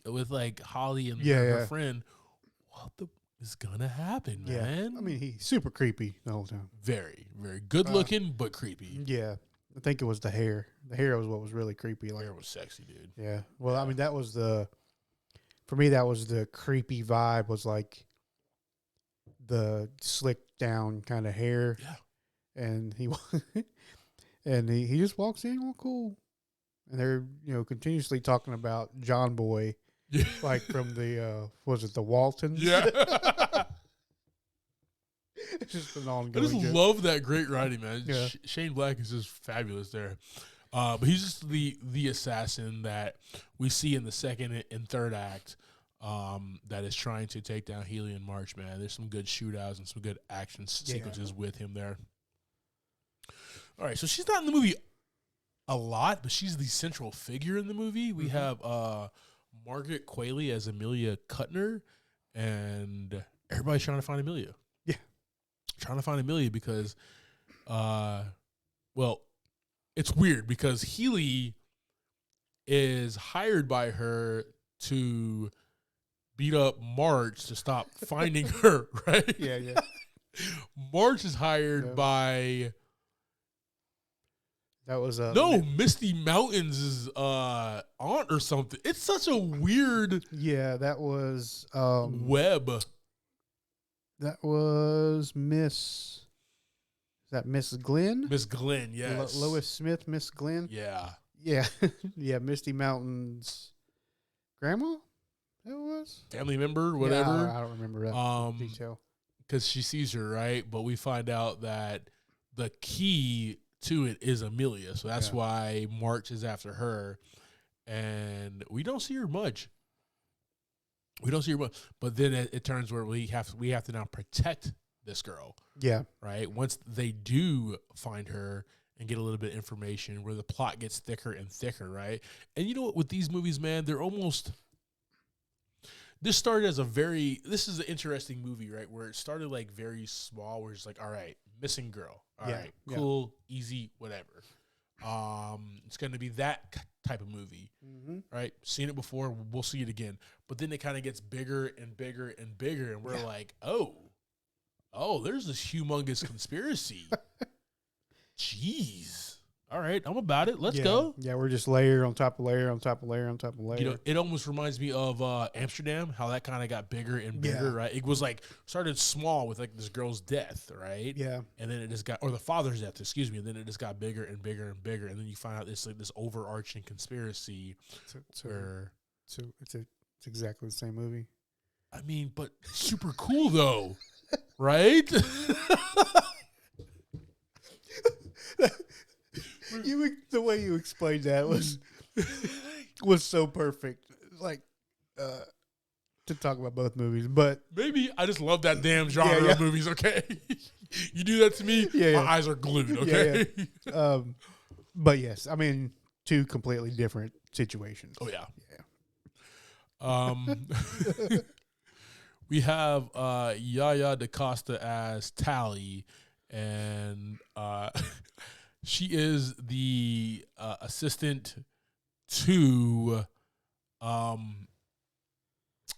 with like Holly and her friend. What is gonna happen, man? I mean, he's super creepy the whole time. Very, very good looking, but creepy. Yeah. I think it was the hair. The hair was what was really creepy. Hair was sexy, dude. Yeah. Well, I mean, for me, that was the creepy vibe, was like the slicked down kind of hair. Yeah. And he just walks in all cool. And they're, continuously talking about John Boy, like from the, was it the Waltons? Yeah. It's just an I ongoing just joke. love that great writing, man. Yeah. Shane Black is just fabulous there. But he's just the assassin that we see in the second and third act that is trying to take down Healy and March, man. There's some good shootouts and some good action sequences with him there. All right, so she's not in the movie a lot, but she's the central figure in the movie. We have Margaret Qualley as Amelia Kuttner, and everybody's trying to find Amelia. Yeah. Trying to find Amelia because, it's weird because Healy is hired by her to beat up March to stop finding her, right? Yeah. March is hired by... That was Misty Mountains' aunt or something. It's such a weird... Yeah, that was... Webb. That was Miss... Is that Miss Glenn? Miss Glenn, yes. Lois Smith, Miss Glenn? Yeah. Yeah. Yeah, Misty Mountain's grandma? That was? Family member, whatever. Yeah, I don't remember that detail. Because she sees her, right? But we find out that the key to it is Amelia. So that's why March is after her. And we don't see her much. But then it turns where we have to now protect this girl. Yeah. Right? Once they do find her and get a little bit of information, where the plot gets thicker and thicker, right? And you know what, with these movies, man, they're almost... This started as this is an interesting movie, right? Where it started like very small, where it's like, all right, missing girl. All right, cool, easy, whatever. It's going to be that type of movie, right? Seen it before, we'll see it again. But then it kind of gets bigger and bigger and bigger, and we're like, oh, there's this humongous conspiracy. Jeez. all right, I'm about it. Let's Yeah. go. Yeah, we're just layer on top of layer on top of layer on top of layer. You know, it almost reminds me of Amsterdam, how that kind of got bigger and bigger, Yeah. right? It was like started small with like this girl's death, right? Yeah. And then it just got, or the father's death, excuse me. And then it just got bigger and bigger and bigger. And then you find out it's like this overarching conspiracy where, So it's exactly the same movie. I mean, but super cool though, right? The way you explained that was so perfect. Like to talk about both movies, but Maybe I just love that damn genre Yeah. of movies. Okay, you do that to me, Yeah, my yeah. eyes are glued. Okay. but yes, I mean, two completely different situations. Oh yeah. Yeah. We have Yaya DaCosta as Tally, and she is the assistant to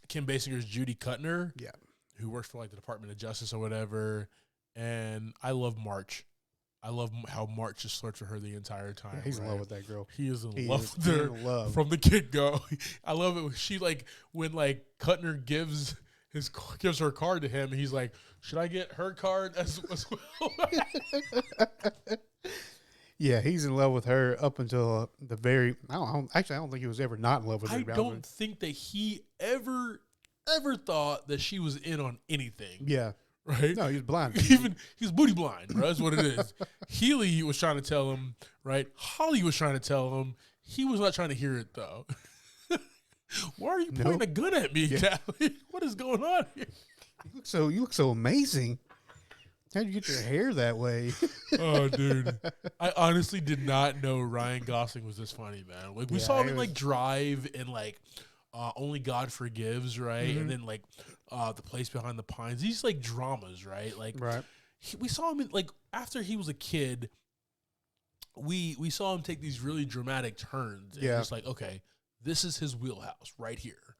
Kim Basinger's Judy Kuttner, Yeah. who works for like the Department of Justice or whatever. And I love March. I love how March just flirts with her the entire time. Yeah, he's in right? love with that girl. He is in He love is with her in love. from the get go. I love it. When she like when like Kuttner gives her card to him. He's like, "Should I get her card as well?" Yeah, he's in love with her up until the very. I don't think he was ever not in love with her. I don't think that he ever thought that she was in on anything. Yeah. Right? No, he's blind. Even he's booty blind, right? That's what it is. Healy was trying to tell him, right? Holly was trying to tell him. He was not trying to hear it though. Why are you pointing a gun at me, Callie? What is going on here? You look so amazing. How'd you get your hair that way? Oh, dude. I honestly did not know Ryan Gosling was this funny, man. Like we saw him in like Drive and like Only God Forgives, right? Mm-hmm. And then like The Place Behind the Pines. These like dramas, right? Like Right. we saw him in like after he was a kid, we saw him take these really dramatic turns. And Yeah. just like, okay, this is his wheelhouse right here.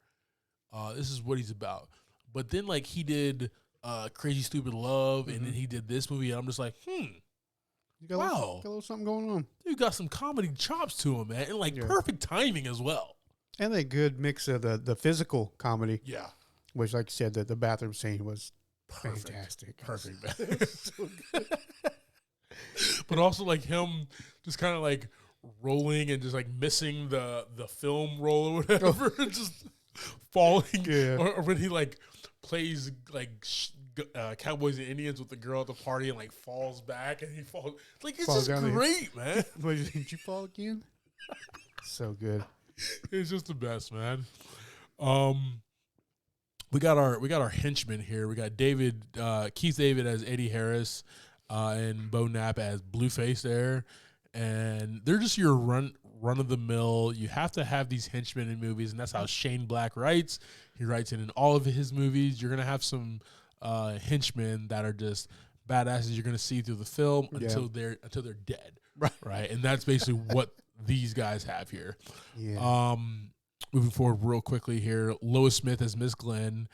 This is what he's about. But then like he did Crazy Stupid Love, and then he did this movie, and I'm just like, You got wow. got a little something going on. Dude got some comedy chops to him, man, and like perfect timing as well. And a good mix of the physical comedy. Yeah. Which, like you said, the bathroom scene was Perfect. fantastic. Perfect, man. So good. But also like him just kind of like rolling and just like missing the film roll or whatever, just falling. Yeah. Or when he like plays like Cowboys and Indians with the girl at the party and like falls back and he falls. Like it's Falls just down great, man. Wait, did you fall again? So good. It's just the best, man. We got our henchmen here. We got Keith David as Eddie Harris, and Bo Knapp as Blueface there, and they're just your run of the mill. You have to have these henchmen in movies, and that's how Shane Black writes. He writes it in all of his movies. You're gonna have some henchmen that are just badasses. You're gonna see through the film until they're dead, right? And that's basically what these guys have here. Yeah. Moving forward real quickly here, Lois Smith as Miss Glenn.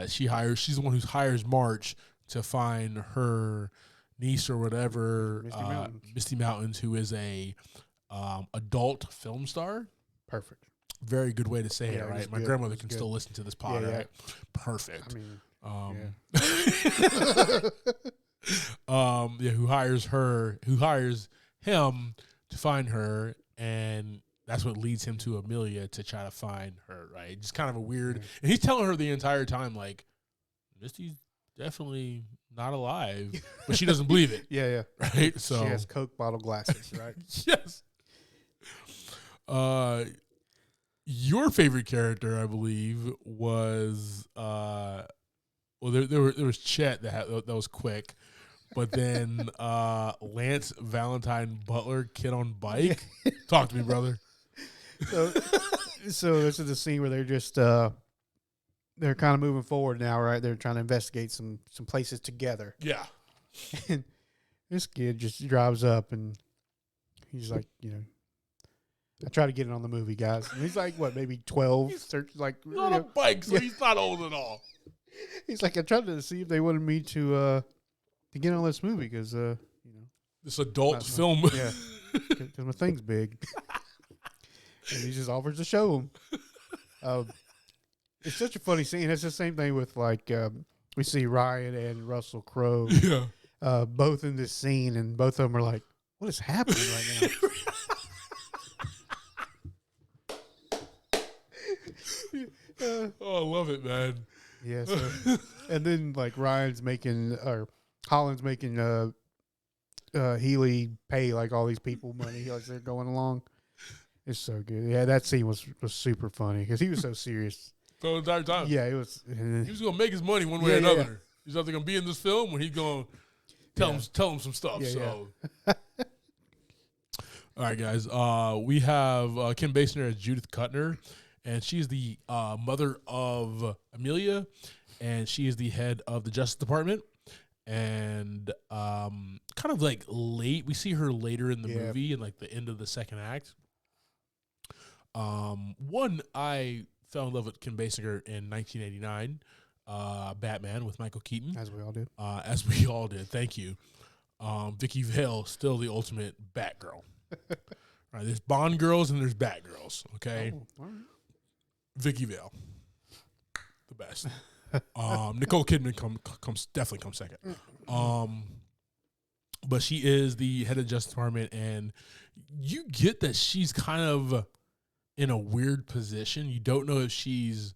She's the one who hires March to find her niece or whatever, Misty Mountains, who is a adult film star. Perfect. Very good way to say Yeah, it, it right? was My good. grandmother It was can good. still listen to this pod, Yeah, yeah. right? Perfect. I mean, Who hires him to find her, and that's what leads him to Amelia to try to find her, right? Just kind of a weird, and he's telling her the entire time, like, Misty's definitely not alive, but she doesn't believe it. Yeah. Right? So she has Coke bottle glasses, right? yes. Your favorite character, I believe, was there was Chet that was quick, but then Lance Valentine Butler, kid on bike. Talk to me, brother. So this is the scene where they're just they're kind of moving forward now, right? They're trying to investigate some places together. Yeah. And this kid just drives up and he's like, I try to get it on the movie, guys. And he's like, what, maybe 12? He's on a bike, so Yeah. he's not old at all. He's like, I tried to see if they wanted me to get on this movie because This adult film. Yeah. because my thing's big. And he just offers to show him. It's such a funny scene. It's the same thing with like we see Ryan and Russell Crowe, both in this scene, and both of them are like, "What is happening right now?" Oh, I love it, man. Yeah. So, and then like Holland's making Healy pay like all these people money as they're going along. It's so good. Yeah, that scene was super funny because he was so serious the entire time. Yeah, it was. He was gonna make his money one way or another. Yeah. He's either gonna be in this film when he's gonna tell him some stuff. All right, guys. We have Kim Basinger as Judith Cutner, and she's the mother of Amelia, and she is the head of the Justice Department. And kind of like late, we see her later in the movie, in like the end of the second act. I fell in love with Kim Basinger in 1989, Batman with Michael Keaton. As we all did. Thank you. Vicky Vale, still the ultimate Batgirl. All right, there's Bond girls and there's Batgirls. Okay, all right. Vicky Vale, the best. Nicole Kidman definitely comes second. But she is the head of the Justice Department, and you get that she's kind of in a weird position. You don't know if she's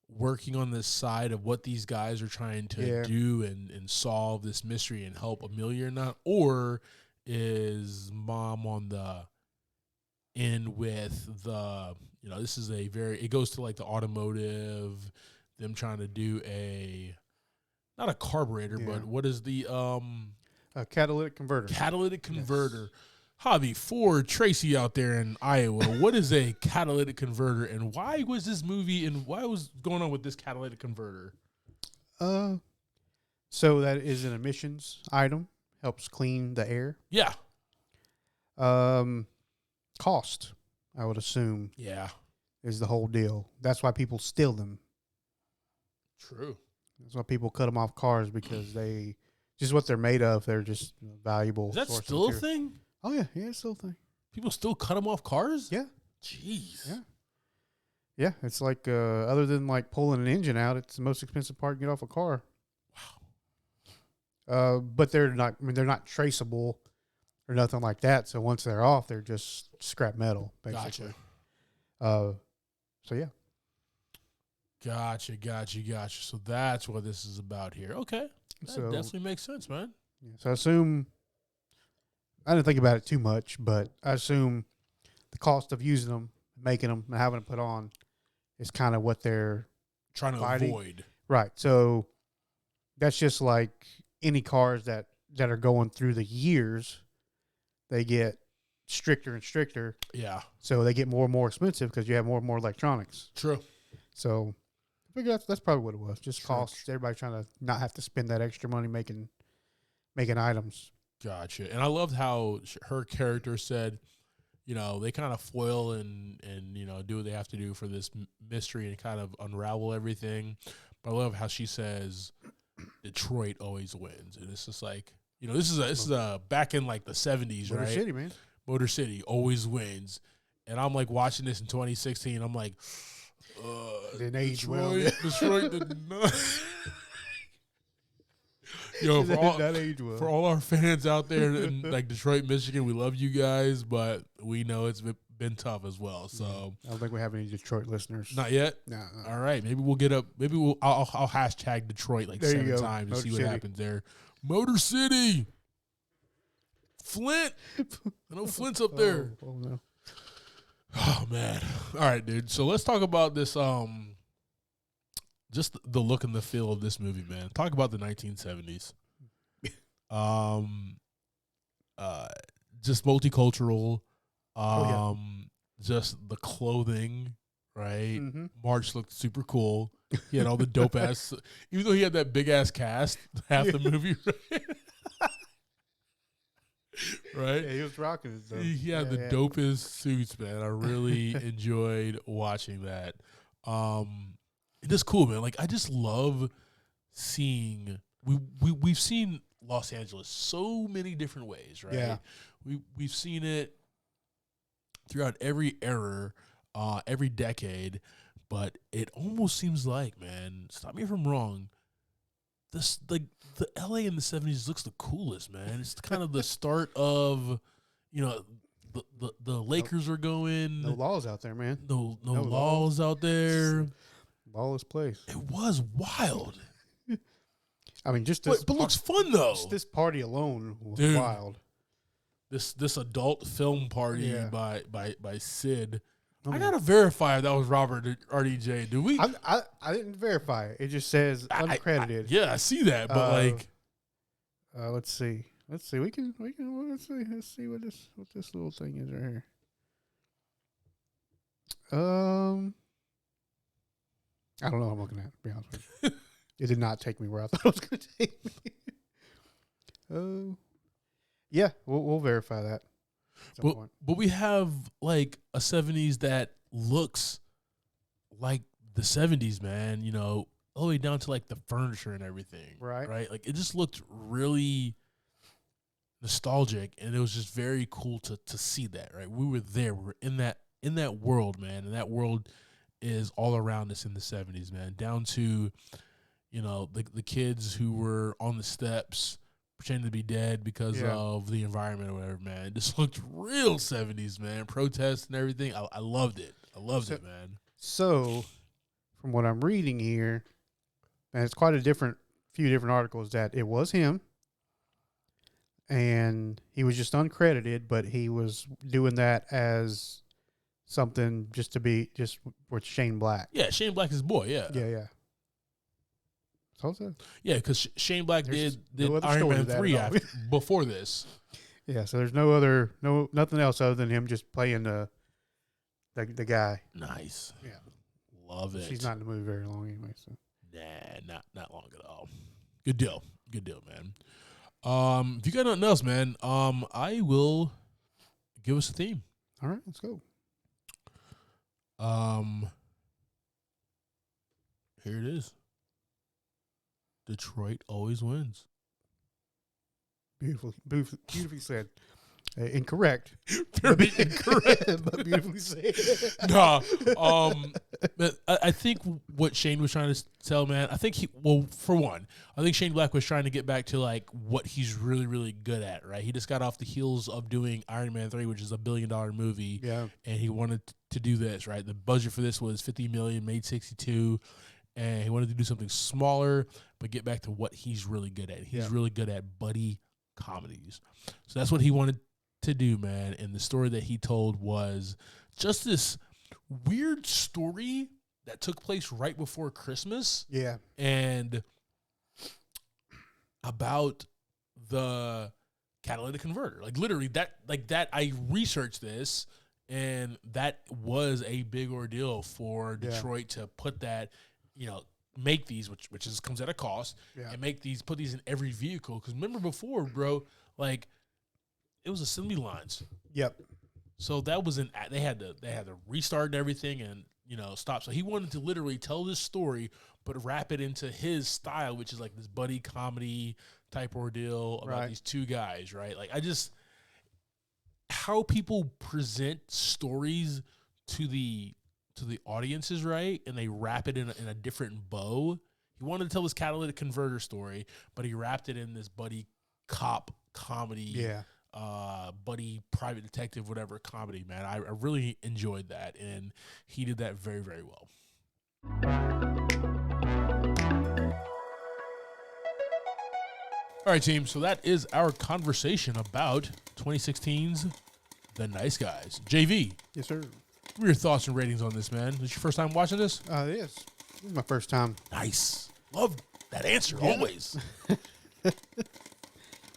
working on this side of what these guys are trying to do and solve this mystery and help Amelia or not, or is mom on the end with the, this is it goes to like the automotive, them trying to do not a carburetor, but what is the a catalytic converter. Catalytic converter. Yes. Javi, for Tracy out there in Iowa, what is a catalytic converter, and why was this movie, and why was going on with this catalytic converter? So that is an emissions item, helps clean the air. Yeah. Cost, I would assume. Yeah. Is the whole deal. That's why people steal them. True. That's why people cut them off cars, because just what they're made of, they're just valuable. Is that still a thing? Oh, yeah. Yeah, it's still a thing. People still cut them off cars? Yeah. Jeez. Yeah. Yeah, it's like, other than like pulling an engine out, it's the most expensive part to get off a car. Wow. But they're not traceable or nothing like that. So once they're off, they're just scrap metal, basically. Gotcha. So, yeah. Gotcha. So that's what this is about here. Okay. That definitely makes sense, man. Yeah, so I assume, I didn't think about it too much, but I assume the cost of using them, making them, and having them put on is kind of what they're trying to avoid. Right. So that's just like any cars that are going through the years, they get stricter and stricter. Yeah. So they get more and more expensive because you have more and more electronics. True. So I figure that's probably what it was. Just costs. Everybody trying to not have to spend that extra money making items. Gotcha. And I loved how her character said, they kind of foil and do what they have to do for this mystery and kind of unravel everything. But I love how she says Detroit always wins. And it's just like, this is a back in like the 70s, right? Motor City, man. Motor City always wins. And I'm like watching this in 2016. I'm like, didn't age well. Detroit did not. Yo, for all our fans out there in like Detroit, Michigan, we love you guys, but we know it's been tough as well. So I don't think we have any Detroit listeners. Not yet. No. All right, maybe we'll get up. Maybe I'll hashtag Detroit like there 7 times and see what happens there. Motor City, Flint. I know Flint's up there. Oh no. Oh man. All right, dude. So let's talk about this. Just the look and the feel of this movie, man. Talk about the 1970s. Just multicultural. Just the clothing, right? Mm-hmm. March looked super cool. He had all the dope ass, even though he had that big ass cast half the movie, right? Right? Yeah, he was rocking it, though. He had the dopest suits, man. I really enjoyed watching that. It is cool, man. Like, I just love seeing we've seen Los Angeles so many different ways, right? Yeah. We've seen it throughout every era, every decade, but it almost seems like, man, stop me if I'm wrong, this the LA in the 70s looks the coolest, man. It's kind of the start of, the Lakers are going. No laws out there, man. No laws out there. Lawless place. It was wild. I mean, just this. But looks fun though. Just this party alone was Dude. wild. This adult film party Yeah. by Sid. Oh, I gotta verify if that was Robert RDJ. Do we? I didn't verify it. It just says uncredited. Yeah, I see that, but let's see. Let's see. We can. Let's see what this little thing is right here. I don't know what I'm looking at, to be honest with you. It did not take me where I thought it was going to take me. Yeah, we'll verify that. At some point. But we have like a 70s that looks like the 70s, man, all the way down to like the furniture and everything. Right? Like it just looked really nostalgic, and it was just very cool to see that, right? We were there. We were in that world, man, and that world is all around us in the 70s, man, down to the kids who were on the steps pretending to be dead because of the environment or whatever, man. It just looked real 70s, man. Protests and everything. I loved it. I loved it, man. So, from what I'm reading here, and it's quite a few different articles, that it was him, and he was just uncredited, but he was doing that as something just with Shane Black. Yeah, Shane Black is his boy, yeah. Yeah. Yeah, because Shane Black did no other Iron story Man to that 3 at all. before this. Yeah, so there's nothing else other than him just playing the guy. Nice. Yeah. Love it. She's not in the movie very long anyway, so. Nah, not long at all. Good deal, man. If you got nothing else, man, I will give us a theme. All right, let's go. Here it is. Detroit always wins. Beautifully said. Incorrect. Very incorrect. But beautifully said. Nah. But I think what Shane was trying to tell, man, I think for one, I think Shane Black was trying to get back to like what he's really, really good at, right? He just got off the heels of doing Iron Man 3, which is $1 billion movie. Yeah. And he wanted to do this, right? The budget for this was $50 million, made 62. And he wanted to do something smaller, but get back to what he's really good at. He's really good at buddy comedies. So that's what he wanted to do, man. And the story that he told was just this weird story that took place right before Christmas. Yeah. And about the catalytic converter. Like literally that I researched this, and that was a big ordeal for Detroit to put that, make these, which comes at a cost, and put these in every vehicle. Because remember before, bro, like it was assembly lines. Yep. So that was they had to restart and everything and stop. So he wanted to literally tell this story, but wrap it into his style, which is like this buddy comedy type ordeal about these two guys, right? Like how people present stories to the audiences, right? And they wrap it in a different bow. He wanted to tell this catalytic converter story, but he wrapped it in this buddy cop comedy. Yeah. Buddy private detective, whatever comedy, man. I really enjoyed that, and he did that very, very well. All right, team. So that is our conversation about 2016's The Nice Guys. JV. Yes, sir. What are your thoughts and ratings on this, man? Is this your first time watching this? Yes. This is my first time. Nice. Love that answer, always.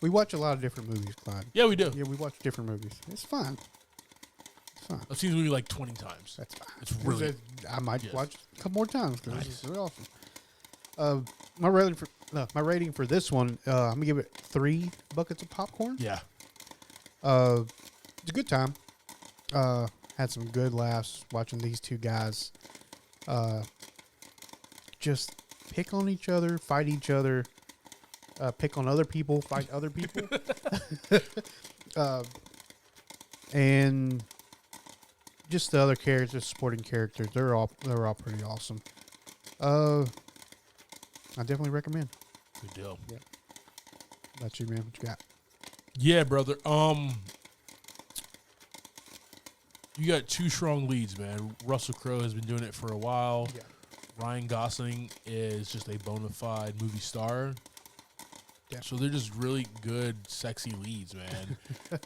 We watch a lot of different movies, Clyde. Yeah, we do. Yeah, we watch different movies. It's fun. I've seen the movie like 20 times. That's fine. It's really. I might watch a couple more times because Nice. it's really awesome. My rating for this one, I'm gonna give it 3 buckets of popcorn. Yeah. It's a good time. Had some good laughs watching these two guys just pick on each other, fight each other pick on other people, fight other people. And just the other characters, supporting characters, they're all pretty awesome. I definitely recommend. Good deal. Yeah. That's you, man. What you got? Yeah, brother. You got two strong leads, man. Russell Crowe has been doing it for a while. Yeah. Ryan Gosling is just a bona fide movie star. Yeah. So they're just really good, sexy leads, man.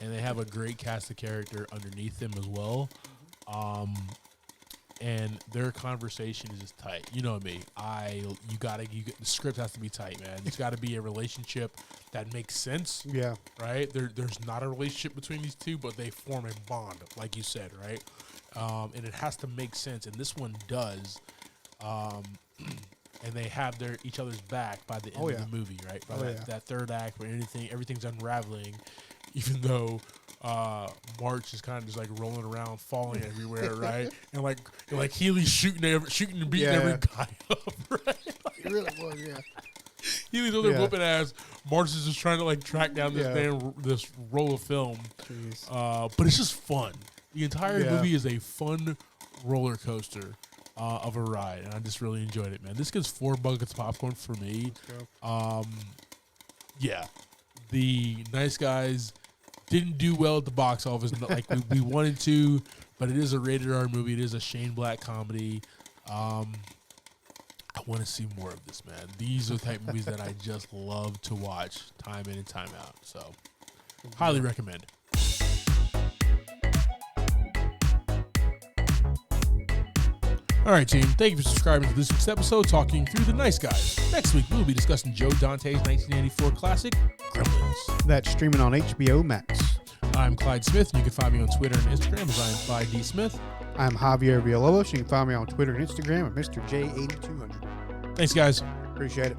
And they have a great cast of character underneath them as well. And their conversation is just tight. You know me. The script has to be tight, man. It's got to be a relationship that makes sense. Yeah. Right? There's not a relationship between these two, but they form a bond, like you said, right? And it has to make sense, and this one does. And they have each other's back by the end of the movie, right? By that third act where everything's unraveling, even though March is kind of just like rolling around, falling everywhere, right? And like Healy's shooting and beating every guy up, right? It really was, yeah. Healy's over there whooping ass. March is just trying to like track down this roll of film. But it's just fun. The entire movie is a fun roller coaster of a ride, and I just really enjoyed it, man. This gets 4 buckets of popcorn for me. Yeah, the Nice Guys didn't do well at the box office like we wanted to, but it is a rated R movie. It is a Shane Black comedy. I want to see more of this, man. These are the type of movies that I just love to watch time in and time out. So, highly recommend. All right, team. Thank you for subscribing to this week's episode, talking through The Nice Guys. Next week, we'll be discussing Joe Dante's 1984 classic, Gremlins. That's streaming on HBO Max. I'm Clyde Smith, and you can find me on Twitter and Instagram as I am Clyde D. Smith. I'm Javier Villalobos. You can find me on Twitter and Instagram at Mr. J8200. Thanks, guys. Appreciate it.